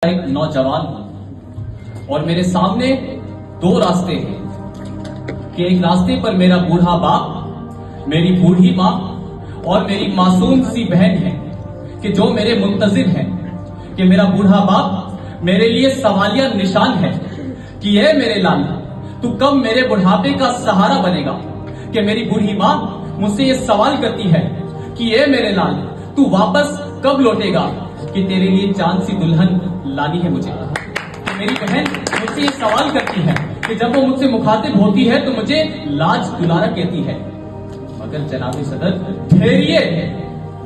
ایک نوجوان ہوں اور میرے سامنے دو راستے ہیں کہ ایک راستے پر میرا بوڑھا باپ، میری بوڑھی ماں اور میری معصوم سی بہن ہے کہ جو میرے منتظر ہیں کہ میرا بوڑھا باپ میرے لیے سوالیہ نشان ہے کہ اے میرے لال تو کب میرے بڑھاپے کا سہارا بنے گا، کہ میری بوڑھی ماں مجھ سے یہ سوال کرتی ہے کہ اے میرے لال تو واپس کب لوٹے گا کہ تیرے لیے چاند سی دلہن لانی ہے مجھے، کہ میری بہن مجھ سے یہ سوال کرتی ہے کہ جب وہ مجھ سے مخاطب ہوتی ہے تو مجھے لاج دلارا کہتی ہے، مگر جناب صدر ٹھہریے،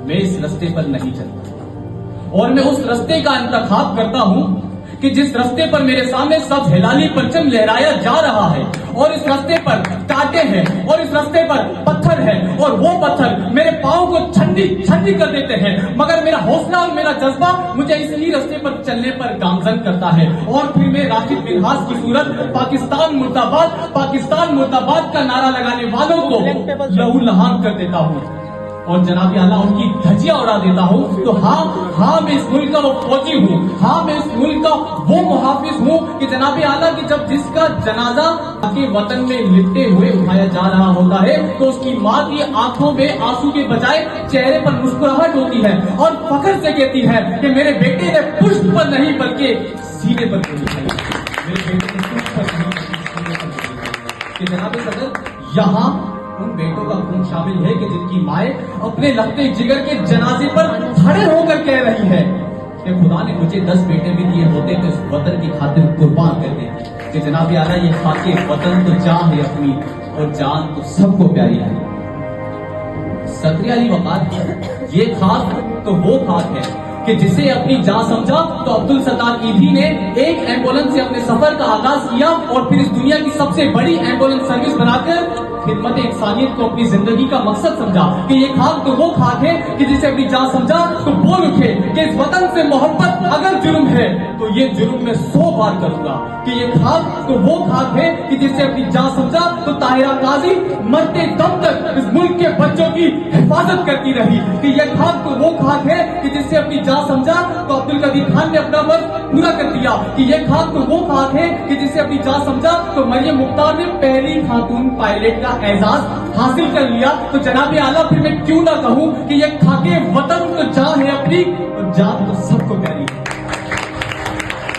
میں اس رستے پر نہیں چلتا اور میں اس رستے کا انتخاب کرتا ہوں کہ جس رستے پر میرے سامنے سب ہلالی پرچم لہرایا جا رہا ہے اور اس رستے پر کانٹے ہیں اور اس رستے پر پتھر ہے اور وہ پتھر میرے پاؤں کو چھنڈی کر دیتے ہیں، مگر میرا حوصلہ اور میرا جذبہ مجھے اسی رستے پر چلنے پر گامزن کرتا ہے اور پھر میں راشد منہاس کی صورت پاکستان مرد آباد کا نعرہ لگانے والوں کو لہو لہان کر دیتا ہوں اور جناب اعلیٰ ان کی دھجیاں اڑا دیتا ہوں۔ تو ہاں میں اس ملک کا وہ فوجی ہوں، ہاں میں اس ملک کا وہ محافظ ہوں کہ جناب اعلیٰ کی جب جس کا جنازہ کے وطن میں لپٹے ہوئے اٹھایا جا رہا ہوتا ہے تو اس کی ماں کی آنکھوں میں آنسو کے بجائے چہرے پر مسکراہٹ ہوتی ہے اور فخر سے کہتی ہے کہ میرے بیٹے نے پشت پر نہیں بلکہ سینے پر گولی کھائی، میرے بیٹے نے پشت پر نہیں بلکہ سینے پر گولی کھائی۔ کہ جناب صدر یہاں ان بیٹوں کا خون شامل ہے کہ جن کی مائیں اپنے لگتے جگر کے جنازے پر کھڑے ہو کر کہہ رہی ہے کہ خدا نے مجھے 10 بیٹے بھی دیے ہوتے تو اس وطن کی خاطر قربان کر دیتے، کہ جناب اعلیٰ یہ خاک وطن تو جان ہے اپنی اور جان تو سب کو پیاری ہے۔ صدر علی وقار یہ خاک تو وہ خاک ہے کہ جسے اپنی جان سمجھا تو عبدالستار ایدھی نے ایک ایمبولنس سے اپنے سفر کا آغاز کیا اور پھر اس دنیا کی سب سے بڑی ایمبولنس سروس بنا کر خدمت انسانیت کو اپنی زندگی کا مقصد سمجھا کہ یہ خاک تو وہ خاک ہے کہ جسے اپنی جان سمجھا تو بول اٹھے کہ اس وطن سے محبت اگر جرم ہے تو یہ جرم میں 100 بار کروں گا، کہ یہ خاک تو وہ خاک ہے کہ جسے اپنی جان سمجھا تو طاہرہ قاضی مرتے دم تک اس ملک کے بچوں کی حفاظت کرتی رہی، کہ یہ خاک تو وہ خاک ہے کہ جسے اپنی جان سمجھا تو عبدالقدیر خان نے اپنا فرض پورا کر دیا، کہ یہ خاک تو وہ خاک ہے کہ جسے اپنی جان سمجھا تو مریم مختار نے پہلی خاتون پائلٹ کا اعزاز حاصل کر لیا۔ تو جناب اعلیٰ پھر میں کیوں نہ کہوں کہ یہ خاکے وطن تو جان ہے اپنی اور جان تو سب کو پیاری ہے۔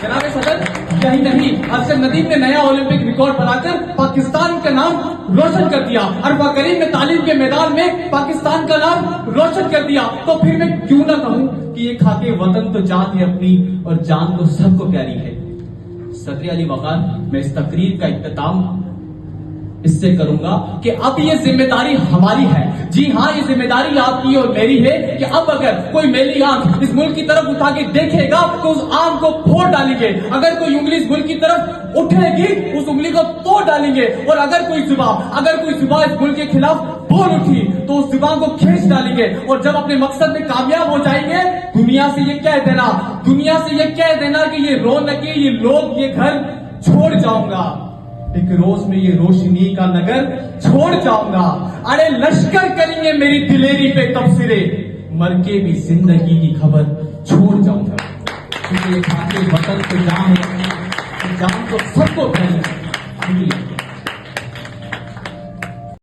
جناب صدر یہی نہیں، ارشد ندیم نے نیا اولمپک ریکارڈ بنا کر پاکستان کا نام روشن کر دیا، عرفہ کریم نے تعلیم کے میدان میں پاکستان کا نام روشن کر دیا، تو پھر میں کیوں نہ کہوں کہ یہ خاکے وطن تو جان ہے اپنی اور جان تو سب کو پیاری ہے۔ صدر علی وقار میں اس تقریر کا اختتام اس سے کروں گا کہ اب یہ ذمہ داری ہماری ہے، جی ہاں یہ ذمہ داری آپ کی اور میری ہے کہ اب اگر کوئی میلی آنکھ اس ملک کی طرف اٹھا کے دیکھے گا تو اس آنکھ کو پھوڑ ڈالیں گے، اگر کوئی انگلی اس ملک کی طرف اٹھے گی اس انگلی کو توڑ ڈالیں گے، اور اگر کوئی زبان اس ملک کے خلاف بول اٹھی تو اس زبان کو کھینچ ڈالیں گے، اور جب اپنے مقصد میں کامیاب ہو جائیں گے دنیا سے یہ کہہ دینا کہ یہ رونقیں، یہ لوگ، یہ گھر چھوڑ جاؤں گا، ایک روز میں یہ روشنی کا نگر چھوڑ جاؤں گا، ارے لشکر کریں گے میری دلیری پہ تبصرے، مر کے بھی زندگی کی خبر چھوڑ جاؤں گا، کیونکہ یہ خاکے وطن تو جان ہے، جان تو سب کو پہلے